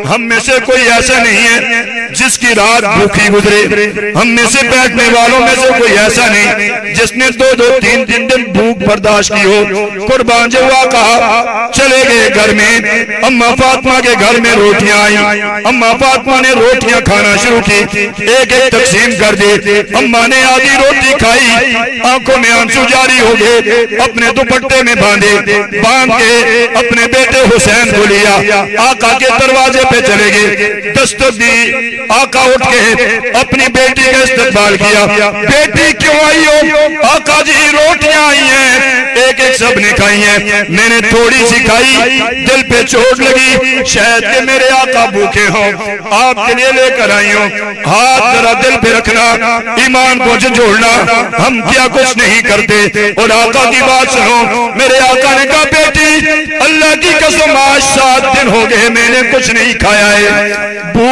ہم میں سے کوئی ایسا نہیں ہے جس کی رات بھوکی گزرے, ہم میں سے بیٹھنے والوں میں سے کوئی ایسا نہیں جس نے 2-2 3-3 دن بھوک برداشت کی ہو. قربان جوا کہا, چلے گئے گھر میں. اما فاطمہ کے گھر میں روٹیاں آئیں, اما فاطمہ نے روٹیاں کھانا شروع کی, ایک ایک تقسیم کر دی. اما نے آدھی روٹی کھائی, آنکھوں میں آنسو جاری ہو گئے, اپنے دوپٹے میں باندھے, باندھ کے اپنے بیٹے حسین کو لیا, آقا کے دروازے پہ چلے گئے. دستک دی, آقا اٹھ کے اپنی بیٹی کا استقبال کیا. بیٹی کیوں آئی ہو؟ آقا جی روٹیاں آئی ہیں, ایک ایک سب نے کھائی ہیں, میں نے تھوڑی سی کھائی, دل پہ چوٹ لگی, شاید کہ میرے آقا بھوکے ہوں, آپ کے لیے لے کر آئی ہوں. ہاتھ ذرا دل پہ رکھنا, ایمان کو جھنجھوڑنا, ہم کیا کچھ نہیں کرتے. اور آقا کی بات سنو, میرے آقا نے کہا بیٹی اللہ کی قسم آج 7 دن ہو گئے میں نے کچھ نہیں کھایا ہے,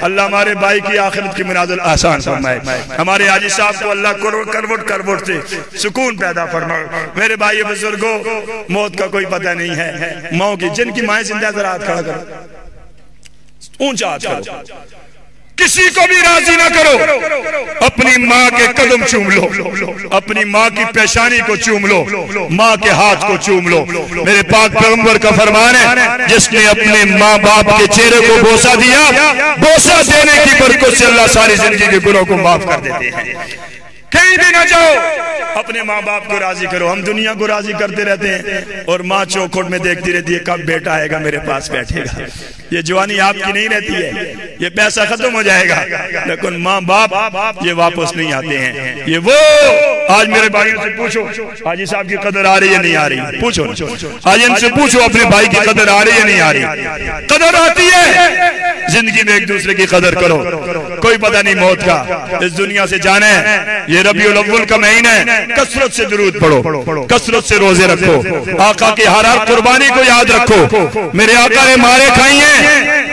اللہ ہمارے بھائی کی آخرت کی منازل آسان فرمائے. ہمارے حاجی صاحب کو اللہ کروٹ سے سکون پیدا فرمائے. میرے بھائی بزرگوں، موت کا کوئی پتہ نہیں ہے. ماں کی جن کی مائیں زندہ ذرا ہاتھ کھڑا کرو، اونچا ہاتھ کرو. کسی کو بھی راضی نہ کرو، اپنی ماں کے قدم چوم لو، اپنی ماں کی پیشانی کو چوم لو، ماں کے ہاتھ کو چوم لو. میرے پاک پیغمبر کا فرمان ہے، جس نے اپنے ماں باپ کے چہرے کو بوسہ دیا، بوسہ دینے کی برکت سے اللہ ساری زندگی کے گناہوں کو معاف کر دیتے ہیں. کہیں بھی نہ جاؤ، اپنے ماں باپ کو راضی کرو. ہم دنیا کو راضی کرتے رہتے ہیں اور ماں چوکھٹ میں دیکھتی رہتی ہے کب بیٹا آئے گا میرے پاس بیٹھے گا. یہ جوانی آپ کی نہیں رہتی ہے، یہ پیسہ ختم ہو جائے گا، لیکن ماں باپ یہ واپس نہیں آتے ہیں. یہ وہ آج میرے بھائیوں سے پوچھو حاجی صاحب کی قدر آ رہی ہے نہیں آ رہی؟ پوچھو آج ان سے پوچھو اپنے بھائی کی قدر آ رہی ہے نہیں آ رہی؟ قدر آتی ہے. زندگی میں ایک دوسرے کی قدر کرو. کوئی پتہ نہیں موت کا. اس دنیا سے جانا ہے. یہ ربیع الاول کا مہینہ ہے. کثرت سے درود پڑھو، کثرت سے روزے رکھو، آقا کی ہر قربانی کو یاد رکھو. میرے آقا نے مارے کھائی ہیں،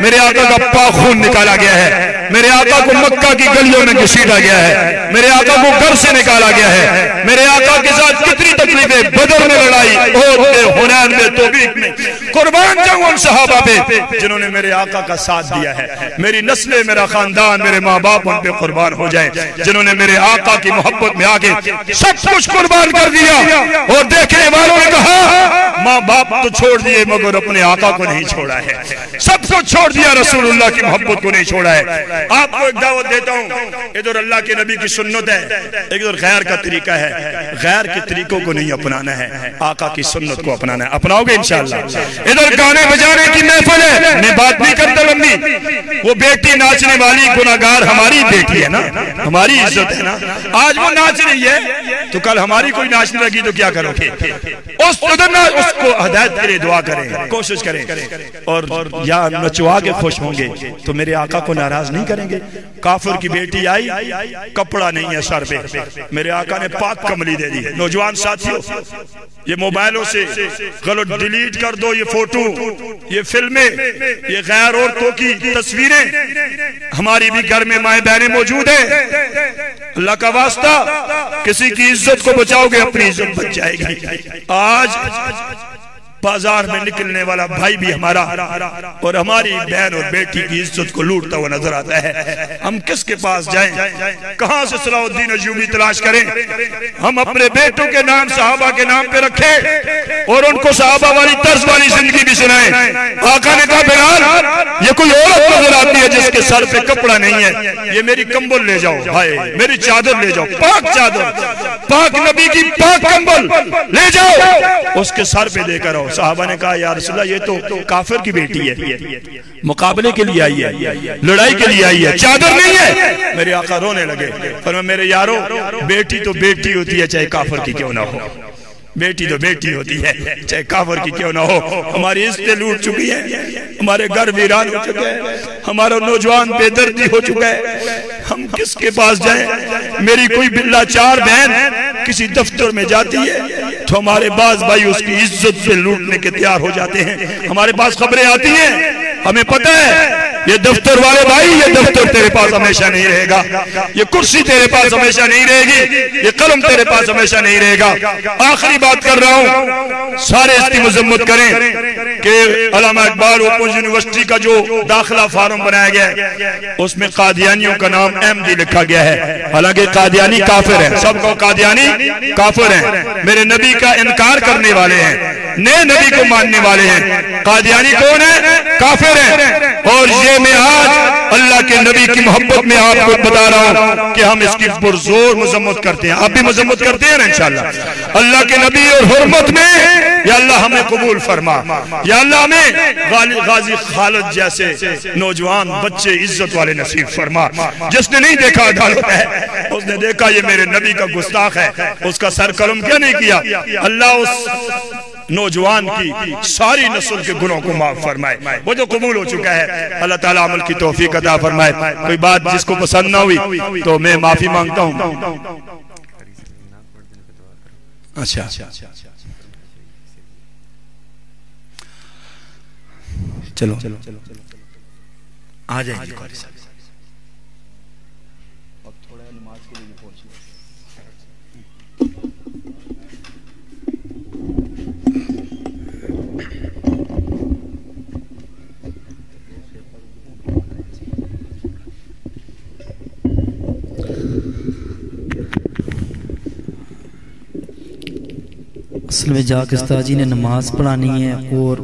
میرے آقا کا پاک خون نکالا گیا ہے، میرے آقا کو مکہ کی گلیوں میں گھسیٹا گیا ہے، میرے آقا کو گھر سے نکالا گیا ہے. میرے آقا کے ساتھ کتنی تکلیفیں، بدر میں لڑائی، احد میں، حنین میں، تبوک میں. قربان جاؤں ان صحابہ پہ جنہوں نے میرے آقا کا ساتھ دیا ہے. میری نسل، میرا خاندان، میرے ماں باپ ان پہ قربان ہو جائیں، جنہوں نے میرے آقا کی محبت میں آگے سب کچھ قربان کر دیا. اور دیکھنے والوں نے کہا ماں باپ تو چھوڑ دیے مگر اپنے آقا کو نہیں چھوڑا ہے. سب کو چھوڑ دیا، رسول اللہ کی محبت کو نہیں چھوڑا ہے. آپ کو ایک دعوت دیتا ہوں. ادھر اللہ کے نبی کی سنت ہے، ایک ادھر غیر کا طریقہ ہے. غیر کے طریقوں کو نہیں اپنانا ہے، آقا کی سنت کو اپنانا ہے. اپناؤ گے انشاءاللہ. ادھر گانے بجانے کی محفل ہے، میں بات نہیں کرتا لمبی. وہ بیٹی ناچنے والی گناہگار ہماری بیٹی ہے نا، ہماری عزت ہے نا. آج وہ ناچ رہی ہے تو کل ہماری کوئی ناچنے لگی تو کیا کرو گے؟ اس کو ہدایت کرے، دعا کریں، کوشش کریں. اور یا نچوا کے خوش ہوں گے تو میرے آقا کو ناراض نہیں کریں گے. کافر کی بیٹی آئی، کپڑا نہیں ہے سر پہ، میرے آقا نے پاک کملی دے دی. نوجوان ساتھیوں، یہ موبائلوں سے غلط ڈیلیٹ کر دو. یہ فوٹو، یہ فلمیں، یہ غیر عورتوں کی تصویریں. ہماری بھی گھر میں مائیں بہنیں موجود ہیں. اللہ کا واسطہ کسی کی عزت کو بچاؤ گے، اپنی عزت بچ جائے گی. آج بازار میں نکلنے والا بھائی بھی ہمارا اور ہماری بہن اور بیٹی کی عزت کو لوٹتا ہوا نظر آتا ہے. ہم کس کے پاس جائیں؟ کہاں سے صلاح الدین ایوبی تلاش کریں؟ ہم اپنے بیٹوں کے نام صحابہ کے نام پہ رکھیں اور ان کو صحابہ والی طرز والی زندگی بھی سنائیں. آقا نے کہا بلال، یہ کوئی عورت نظر آتی ہے جس کے سر پہ کپڑا نہیں ہے، یہ میری کمبل لے جاؤ، ہائے میری چادر لے جاؤ، پاک چادر، پاک نبی کی پاک کمبل لے جاؤ، اس کے سر پہ دے کر آؤ. صحابہ نے کہا یا رسول اللہ یہ تو کافر کی بیٹی ہے، مقابلے کے لیے آئی ہے، لڑائی کے لیے آئی ہے، چادر نہیں ہے. میرے آقا رونے لگے. فرمایا میرے یارو، بیٹی تو بیٹی ہوتی ہے چاہے کافر کی کیوں نہ ہو. بیٹی تو بیٹی ہوتی ہے چاہے کافر کی کیوں نہ ہو. ہماری عزتیں لوٹ چکی ہیں، ہمارے گھر ویران ہو چکے ہیں، ہمارا نوجوان بے دردی ہو چکا ہے. ہم کس کے پاس جائیں؟ میری کوئی بلا چار بہن کسی دفتر میں جاتی ہے تو ہمارے بعض بھائی اس کی عزت سے لوٹنے کے تیار ہو جاتے ہیں. ہمارے پاس خبریں آتی ہیں، ہمیں پتہ ہے یہ دفتر والے بھائی، یہ دفتر تیرے پاس ہمیشہ نہیں رہے گا، یہ کرسی تیرے پاس ہمیشہ نہیں رہے گی، یہ قلم تیرے پاس ہمیشہ نہیں رہے گا. آخری بات کر رہا ہوں، سارے اس کی مذمت کریں کہ علامہ اقبال اوپن یونیورسٹی کا جو داخلہ فارم بنایا گیا ہے اس میں قادیانیوں کا نام احمدی لکھا گیا ہے. حالانکہ قادیانی کافر ہیں، سب کو قادیانی کافر ہیں، میرے نبی کا انکار کرنے والے ہیں، نئے نبی کو ماننے والے ہیں. قادیانی کون ہے؟ کافر ہیں. اور یہ میں آج اللہ کے نبی کی محبت میں آپ کو بتا رہا ہوں کہ ہم اس کی پرزور مذمت کرتے ہیں. آپ بھی مذمت کرتے ہیں نا انشاءاللہ. اللہ کے نبی اور حرمت میں یا اللہ ہمیں قبول فرما، یا اللہ ہمیں غازی خالد جیسے نوجوان بچے عزت والے نصیب فرما. جس نے نہیں دیکھا عدالت ہے، اس نے دیکھا یہ میرے نبی کا گستاخ ہے، اس کا سر قلم کیا نہیں کیا. اللہ اس نوجوان کی ساری نسل کے گناہوں کو معاف فرمائے. وہ جو قبول ہو چکا ہے اللہ تعالیٰ عمل کی توفیق عطا فرمائے. کوئی بات جس کو پسند نہ ہوئی تو میں معافی مانگتا ہوں. اچھا چلو آ جائیں جی قاری صاحب. اصل میں جا کے استاد جی نے نماز پڑھانی ہے اور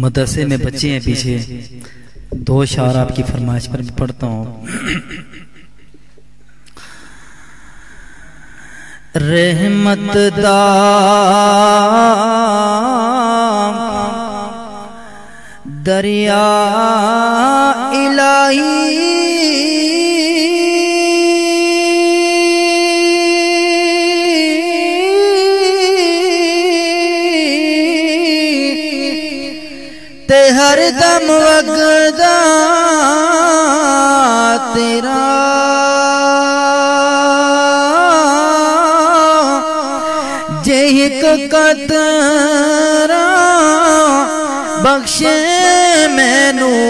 مدرسے میں بچے ہیں پیچھے. 2 اشعار آپ کی فرمائش پر پڑھتا ہوں. رحمت دا دریا الہی تے ہر دم وگدا تیرا جے ایک قطرہ بخشے مینوں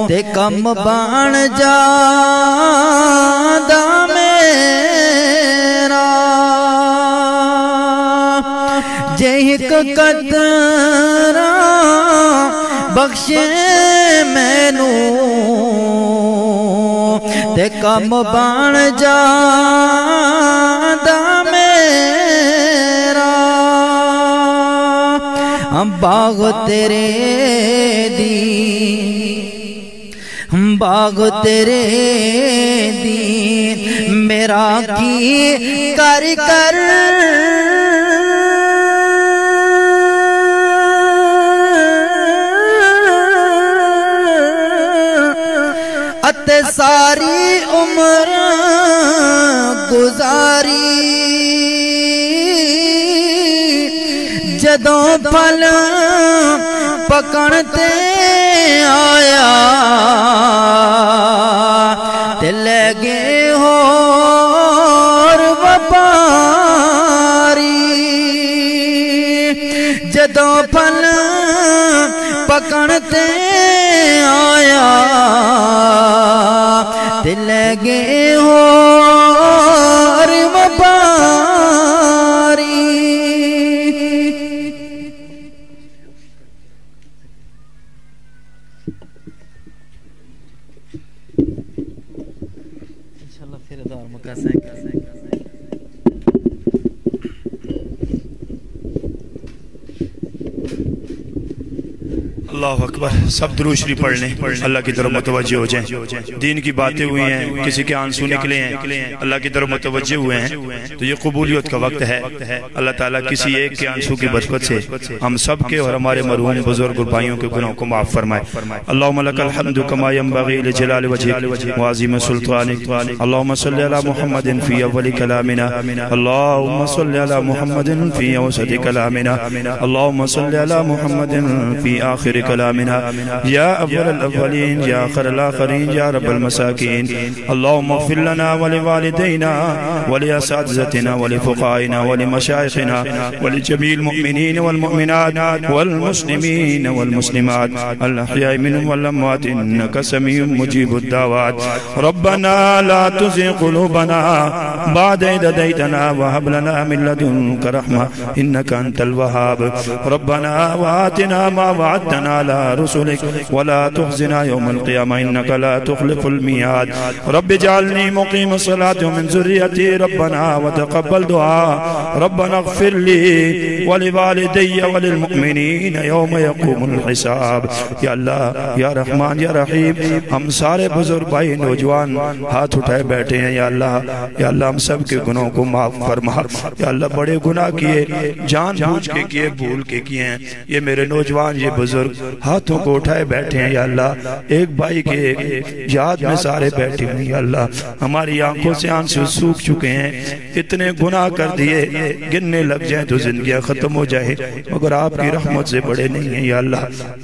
تے کم بن جاندا میرا جے ایک قطرہ بخشے مینوں تے کم بن جاندا میرا. ہم باغ تیرے دی باغ تیرے دی میرا کی کر کر اتے ساری عمر گزاری جدوں پھل پکن تے آیا تے لے گئے ہور وپاری جدوں پھل پکن تے آیا تے لے گئے ہور وپاری. انشاءاللہ پھر ادار مکاسیں اللہ اکبر. سب درود شریف پڑھ لیں, اللہ کی طرف متوجہ ہو جائیں. دین کی باتیں ہوئی ہیں, کسی کے آنسو نکلے ہیں, اللہ کی طرف متوجہ ہوئے ہیں, تو یہ قبولیت کا وقت ہے. اللہ تعالیٰ کسی ایک کے آنسو کی برکت سے ہم سب کے اور ہمارے مرحوم بزرگ اور بھائیوں کے گناہوں کو معاف فرمائے. اللہم لک الحمد کما ینبغی لجلال وجہک وعظیم سلطانک. اللہم صلی علی محمد فی اول کلامنا, اللہم صلی علی محمد فی اوسط کلامنا, اللہم صلی علی محمد فی آخر کلامنا, یا اول الاولین یا آخر الاخرین یا رب المساکین. اللہم اغفر لنا ولوالدینا ولاساتذتنا ولفقائنا ولمشایخنا ولجمیع المؤمنین والمؤمنات والمسلمین والمسلمات الاحیاء منهم والاموات انک سمیع مجیب الدعوات. ربنا لا تزغ قلوبنا بعد إذ هديتنا وهب لنا من لدنك رحمة إنك أنت الوهاب. ربنا وآتنا ما وعدتنا على رسلك ولا تخزنا يوم القيامة إنك لا تخلف الميعاد. رب اجعلني مقيم الصلاة ومن ذريتي ربنا وتقبل دعاء. ربنا اغفر لي ولوالدي وللمؤمنين يوم يقوم الحساب. یا اللہ یا رحمان یا رحیم, ہم سارے بزرگ بھائی نوجوان ہاتھ اٹھائے بیٹھے ہیں. یا اللہ ہم سب کے گناہوں کو معاف فرما. یا اللہ بڑے گناہ کیے, جان بوجھ کے کیے, بھول کے کیے ہیں. یہ میرے نوجوان یہ بزرگ ہاتھوں کو اٹھائے بیٹھے ہیں. یا اللہ ایک بھائی کے یاد میں سارے بیٹھے ہیں. یا اللہ ہماری آنکھوں سے آنسو سوکھ چکے ہیں, اتنے گناہ کر دیے, گننے لگ جائیں تو زندگیاں ختم ہو جائے, مگر آپ کی رحمت سے بڑے نہیں ہیں. یا اللہ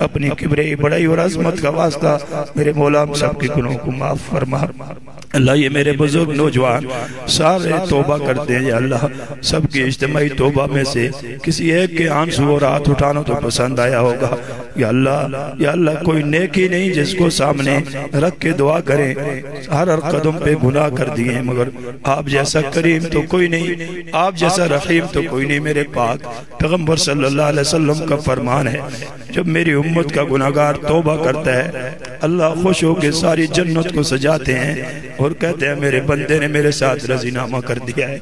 اپنی کبریائی بڑائی اور عظمت کا واسطہ میرے مولا ہم سب کے گناہوں کو معاف فرما. اللہ یہ میرے بزرگ نوجوان سارے توبہ کرتے ہیں یا اللہ سب کی اجتماعی توبہ میں سے کسی ایک کے آنسو اور ہاتھ اٹھانا تو پسند آیا ہوگا یا اللہ کوئی نیکی نہیں جس کو سامنے رکھ کے دعا کریں ہر قدم پہ گناہ کر دیے مگر آپ جیسا کریم تو کوئی نہیں آپ جیسا رحیم تو کوئی نہیں میرے پاک پیغمبر صلی اللہ علیہ وسلم کا فرمان ہے جب میری امت کا گناہگار توبہ کرتا ہے اللہ خوش ہو کے ساری جنت کو سجاتے ہیں اور کہتے ہیں میرے بندے نے میرے ساتھ رضی نامہ کر دیا ہے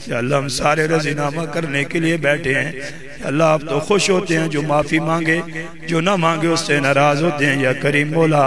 یا اللہ ہم سارے رضی نامہ کرنے کے لیے بیٹھے ہیں یا اللہ آپ تو خوش ہوتے ہیں جو معافی مانگے جو نہ مانگے اس سے ناراض ہوتے ہیں یا کریم مولا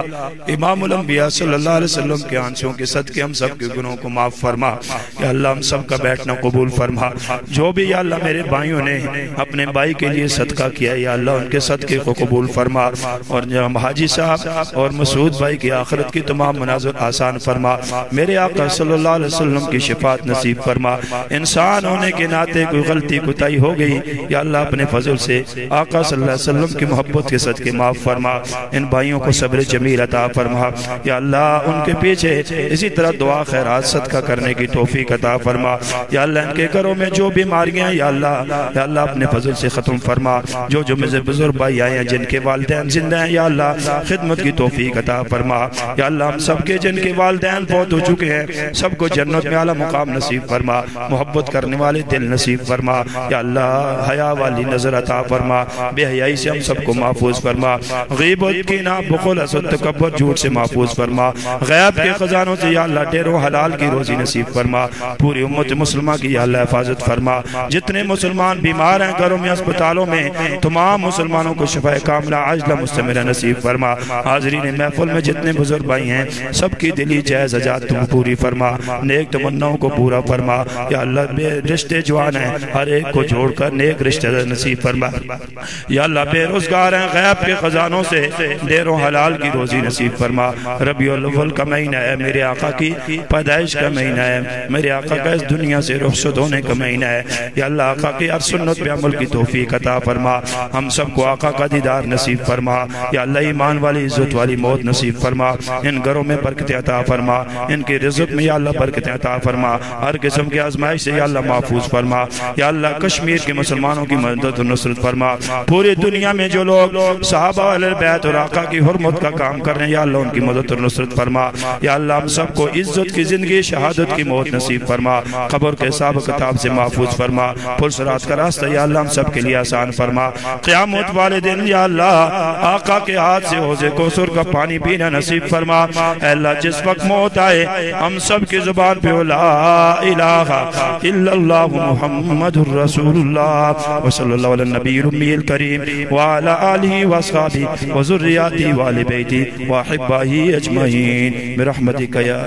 امام الانبیاء صلی اللہ علیہ وسلم کے آنسوں کے صدقے ہم سب کے گناہوں کو معاف فرما یا اللہ ہم سب کا بیٹھنا قبول فرما جو بھی یا اللہ میرے بھائیوں نے اپنے بھائی کے لیے صدقہ کیا یا اللہ ان کے صدقے کو قبول فرما اور جب حاجی صاحب اور مسعود بھائی کی آخرت کی تمام مناظر آسان فرما میرے آقا صلی اللہ علیہ وسلم کی شفاعت نصیب فرما انسان ہونے کے ناطے کوئی غلطی کوتاہی ہو گئی یا اللہ اپنے فضل سے آقا صلی اللہ علیہ وسلم کی محبت کے صدقے معاف فرما ان بھائیوں کو صبر جمیل عطا فرما یا اللہ ان کے پیچھے اسی طرح دعا خیرات صدقہ کرنے کی توفیق عطا فرما یا اللہ ان کے گھروں میں جو بیماریاں یا اللہ اپنے فضل سے ختم فرما جو مجھے بزرگ بھائی آئے ہیں جن کے والدین زندہ ہیں یا اللہ خدمت کی توفیق عطا فرما یا اللہ ہم سب کے جن کے والدین فوت ہو چکے ہیں سب کو جنت میں اعلیٰ مقام نصیب فرما محبت کرنے والے دل نصیب فرما یا اللہ حیا والی نظر عطا فرما بے حیائی سے ہم سب کو محفوظ فرما غیبت کی نہ بخل حسد تکبر جھوٹ سے محفوظ فرما غیب کے خزانوں سے یا اللہ ڈیروں حلال کی روزی نصیب فرما پوری امت مسلمہ کی یا اللہ حفاظت فرما جتنے مسلمان بیمار ہیں گھروں میں اسپتالوں میں تمام مسلمانوں کو شفا کاملہ عاجلہ مستمرہ نصیب فرما حاضرین محفل میں جتنے بزرگ بھائی ہیں سب کی دلی جائز حاجات تم پوری فرما نیک تمناؤں کو پورا فرما یا اللہ بے رشتے جوان ہیں ہر ایک کو جوڑ کر نیک رشتے نصیب فرما یا اللہ بے روزگار ہیں غیب کے خزانوں سے دیر و حلال کی روزی نصیب فرما ربیع الاول کا مہینہ ہے میرے آقا کی پیدائش کا مہینہ ہے میرے آقا کا اس دنیا سے رخصت ہونے کا مہینہ ہے یا اللہ آقا کی ہر سنت پہ عمل کی توفیق عطا فرما ہم سب کو آقا کا دیدار نصیب فرما یا اللہ ایمان والی عزت والی موت نصیب فرما ان گھروں میں برکت عطا فرما ان کے رزق میں یا اللہ برکت عطا فرما ہر قسم کے آزمائش سے یا اللہ محفوظ فرما یا اللہ کشمیر کے مسلمانوں کی مدد و نصرت فرما پوری دنیا میں جو لوگ صحابہ اہل بیت اور آقا کی حرمت کا کام کر رہے ہیں یا اللہ ان کی مدد و نصرت فرما یا اللہ ہم سب کو عزت کی زندگی شہادت کی موت نصیب فرما قبر کے حساب کتاب سے محفوظ فرما پل صراط کا راستہ یا اللہ ہم سب کے لیے آسان فرما قیامت والے دن یا اللہ آقا کے ہاتھ سے حوض کوثر کا پانی پینا نصیب فرما اے اللہ جس وقت موت آئے ہم سب کی زبان پہ لا الہ الا اللہ محمد الرسول اللہ وصلی اللہ علی النبی الامی الکریم وعلی آلہ واصحابہ وذریاتہ وآل بیتہ وأحبائہ اجمعین برحمتک یا